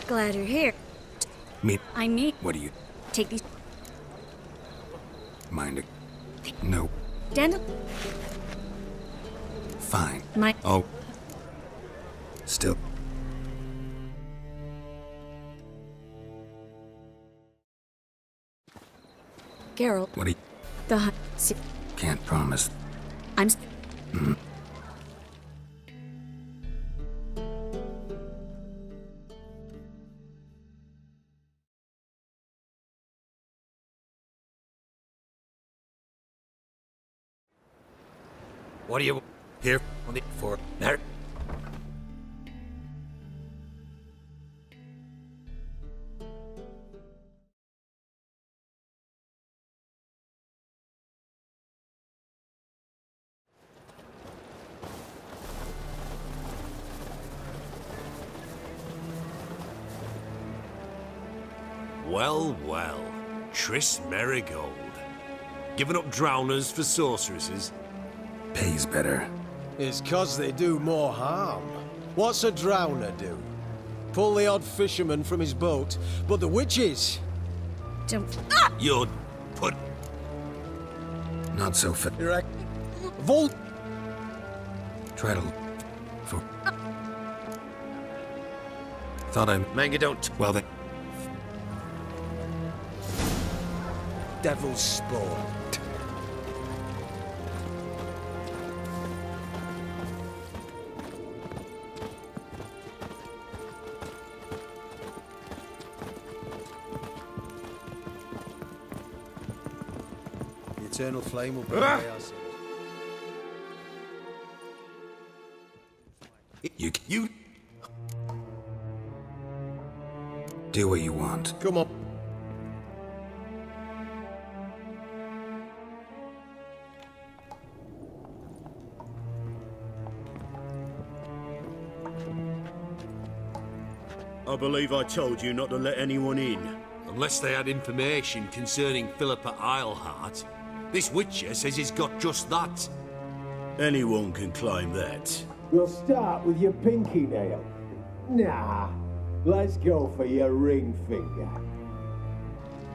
Glad you're here. Me? I need... What do you... Take these... Mind it? No. Daniel? Fine. My... Oh. Still. Geralt. What do you... The... Can't promise. I'm... What are you here for? Well, well. Triss Merigold. Giving up drowners for sorceresses? Pays better. It's 'cause they do more harm. What's a drowner do? Pull the odd fisherman from his boat, but the witches... Don't... You're put... Not so fa... Vol... Try to... For... Thought I... Menge, don't... Well then... Devil's spawn. The eternal flame will burn away our sins. You... Do what you want. Come on. I believe I told you not to let anyone in. Unless they had information concerning Philippa Eilhart. This witcher says he's got just that. Anyone can claim that. We'll start with your pinky nail. Nah, let's go for your ring finger.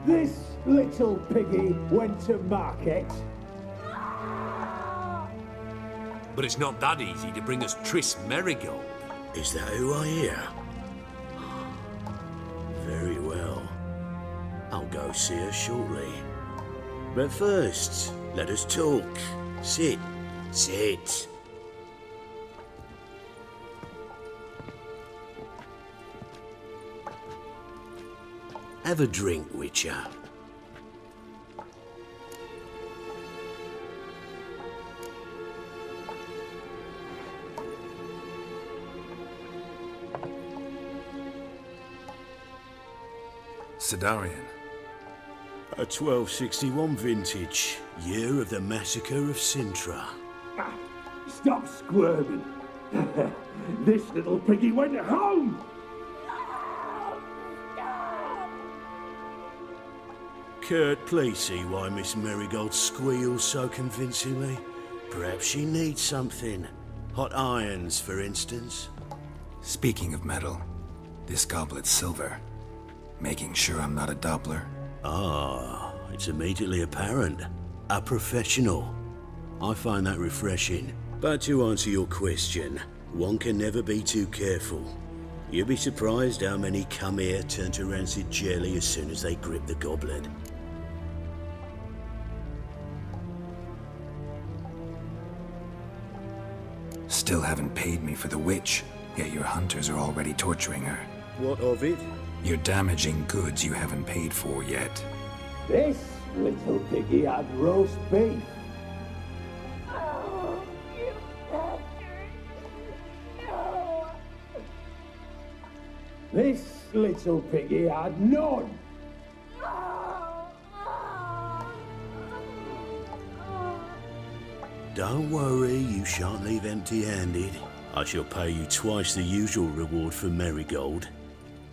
This little piggy went to market. But it's not that easy to bring us Triss Merigold. Is that who I hear? Very well. I'll go see her shortly. But first, let us talk. Sit. Sit. Have a drink, Witcher. Sidarian. A 1261 vintage, year of the massacre of Sintra. Stop squirming. This little piggy went home. Kurt, please see why Miss Merigold squeals so convincingly. Perhaps she needs something. Hot irons, for instance. Speaking of metal, this goblet's silver. Making sure I'm not a Doppler. Ah, it's immediately apparent. A professional. I find that refreshing. But to answer your question, one can never be too careful. You'll be surprised how many come here turn to rancid jelly as soon as they grip the goblet. Still haven't paid me for the witch, yet your hunters are already torturing her. What of it? You're damaging goods you haven't paid for yet. This little piggy had roast beef. This little piggy had none. Don't worry, you shan't leave empty-handed. I shall pay you twice the usual reward for Merigold.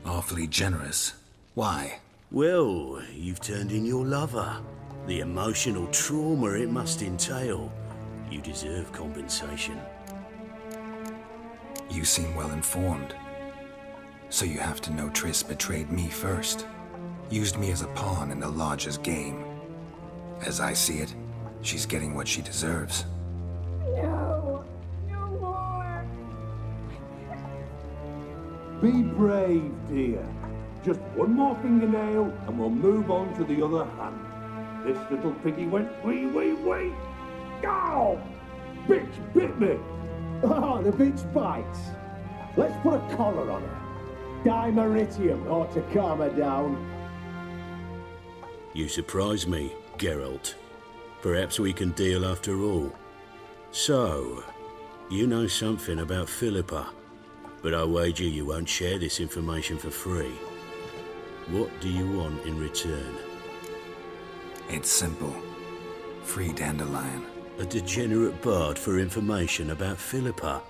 Awfully generous. Why? Well, you've turned in your lover. The emotional trauma it must entail. You deserve compensation. You seem well informed. So you have to know Triss betrayed me first. Used me as a pawn in the Lodge's game. As I see it, she's getting what she deserves. No, no more. Be brave, dear. Just one more fingernail and we'll move on to the other hand. This little piggy went wee. Ow! Bitch bit me! Oh, the bitch bites. Let's put a collar on her. Dimeritium ought to calm her down. You surprise me, Geralt. Perhaps we can deal after all. So, you know something about Philippa, but I wager you won't share this information for free. What do you want in return? It's simple. Free Dandelion. A degenerate bard for information about Philippa.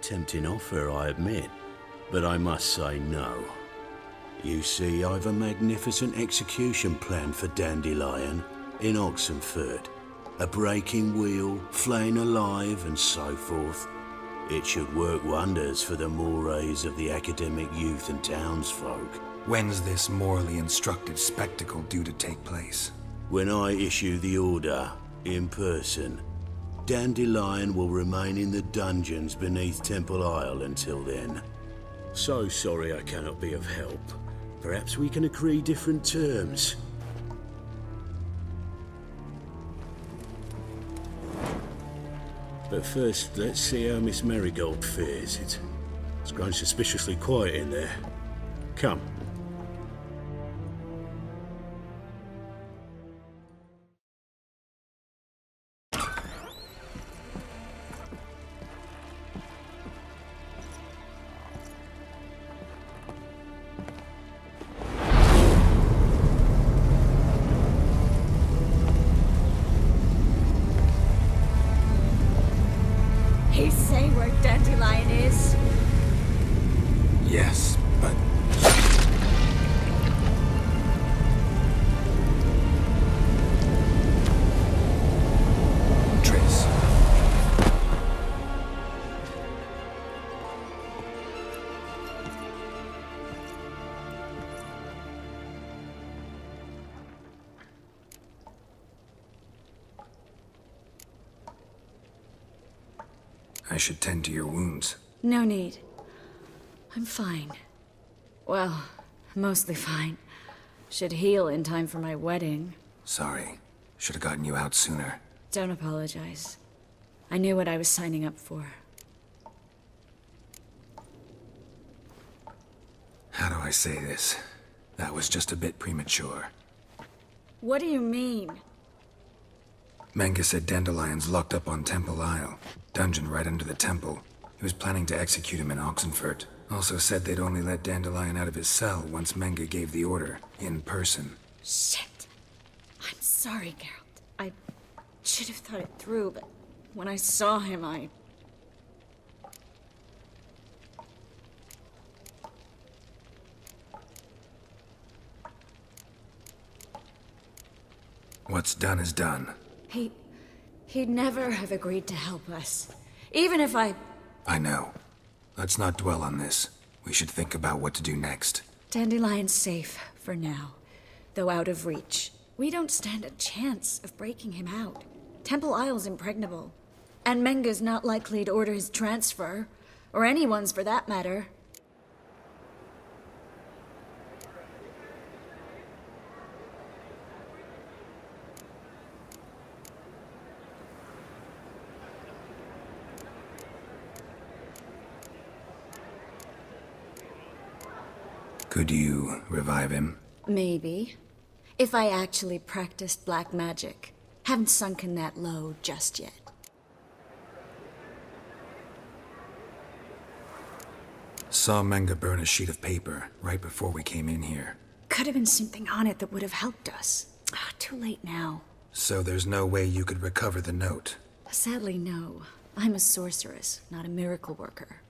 Tempting offer, I admit, but I must say no. You see, I've a magnificent execution plan for Dandelion in Oxenford. A breaking wheel, flaying alive, and so forth. It should work wonders for the mores of the academic youth and townsfolk. When's this morally instructive spectacle due to take place? When I issue the order, in person, Dandelion will remain in the dungeons beneath Temple Isle until then. So sorry I cannot be of help. Perhaps we can agree different terms. But first, let's see how Miss Merigold fares. It's grown suspiciously quiet in there. Come. He say where Dandelion is? Yes, but... Triss. I should tend to your wounds. No need. I'm fine. Well, mostly fine. Should heal in time for my wedding. Sorry. Should have gotten you out sooner. Don't apologize. I knew what I was signing up for. How do I say this? That was just a bit premature. What do you mean? Menge said Dandelion's locked up on Temple Isle. Dungeon right under the temple. He was planning to execute him in Oxenford. Also said they'd only let Dandelion out of his cell once Menge gave the order, in person. Shit. I'm sorry, Geralt. I should have thought it through, but when I saw him, I... What's done is done. He'd never have agreed to help us. Even if I know. Let's not dwell on this. We should think about what to do next. Dandelion's safe, for now. Though out of reach. We don't stand a chance of breaking him out. Temple Isle's impregnable. And Menge's not likely to order his transfer. Or anyone's for that matter. Could you revive him? Maybe. If I actually practiced black magic. Haven't sunken that low just yet. Saw Menge burn a sheet of paper right before we came in here. Could have been something on it that would have helped us. Too late now. So there's no way you could recover the note? Sadly, no. I'm a sorceress, not a miracle worker.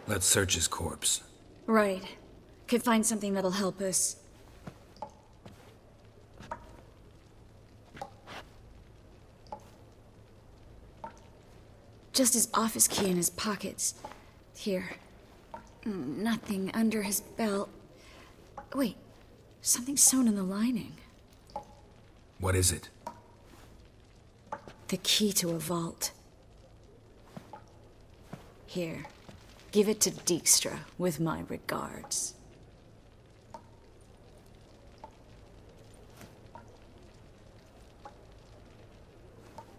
Let's search his corpse. Right. Could find something that'll help us. Just his office key in his pockets. Here. Nothing under his belt. Wait, something's sewn in the lining. What is it? The key to a vault. Here, give it to Dijkstra with my regards.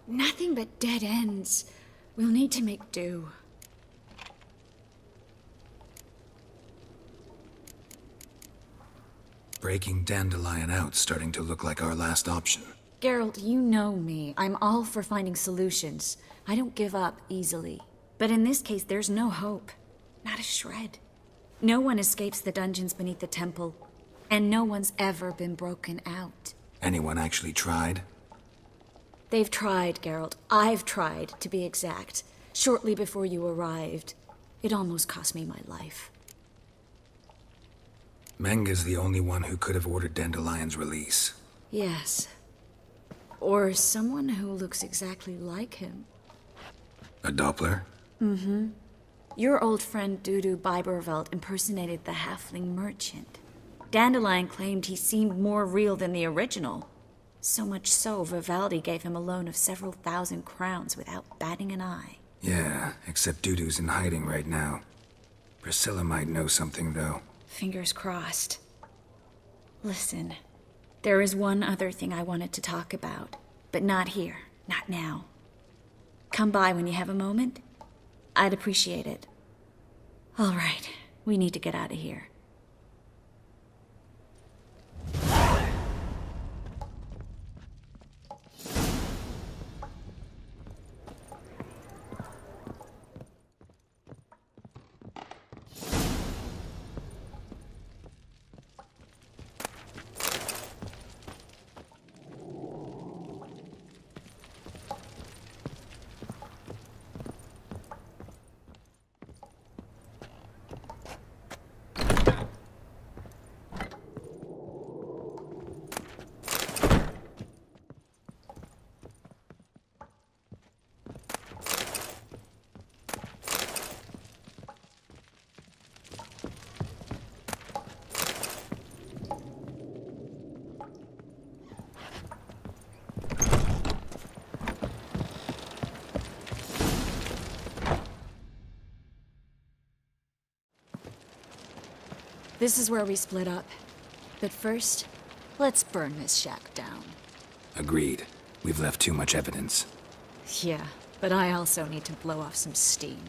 Nothing but dead ends. We'll need to make do. Breaking Dandelion out's starting to look like our last option. Geralt, you know me. I'm all for finding solutions. I don't give up easily. But in this case, there's no hope. Not a shred. No one escapes the dungeons beneath the temple, and no one's ever been broken out. Anyone actually tried? They've tried, Geralt. I've tried, to be exact. Shortly before you arrived. It almost cost me my life. Menge's the only one who could have ordered Dandelion's release. Yes. Or someone who looks exactly like him. A Doppler? Mm-hmm. Your old friend Dudu Biberveld impersonated the halfling merchant. Dandelion claimed he seemed more real than the original. So much so, Vivaldi gave him a loan of several thousand crowns without batting an eye. Yeah, except Dudu's in hiding right now. Priscilla might know something, though. Fingers crossed. Listen, there is one other thing I wanted to talk about, but not here, not now. Come by when you have a moment. I'd appreciate it. All right, we need to get out of here. This is where we split up. But first, let's burn this shack down. Agreed. We've left too much evidence. Yeah, but I also need to blow off some steam.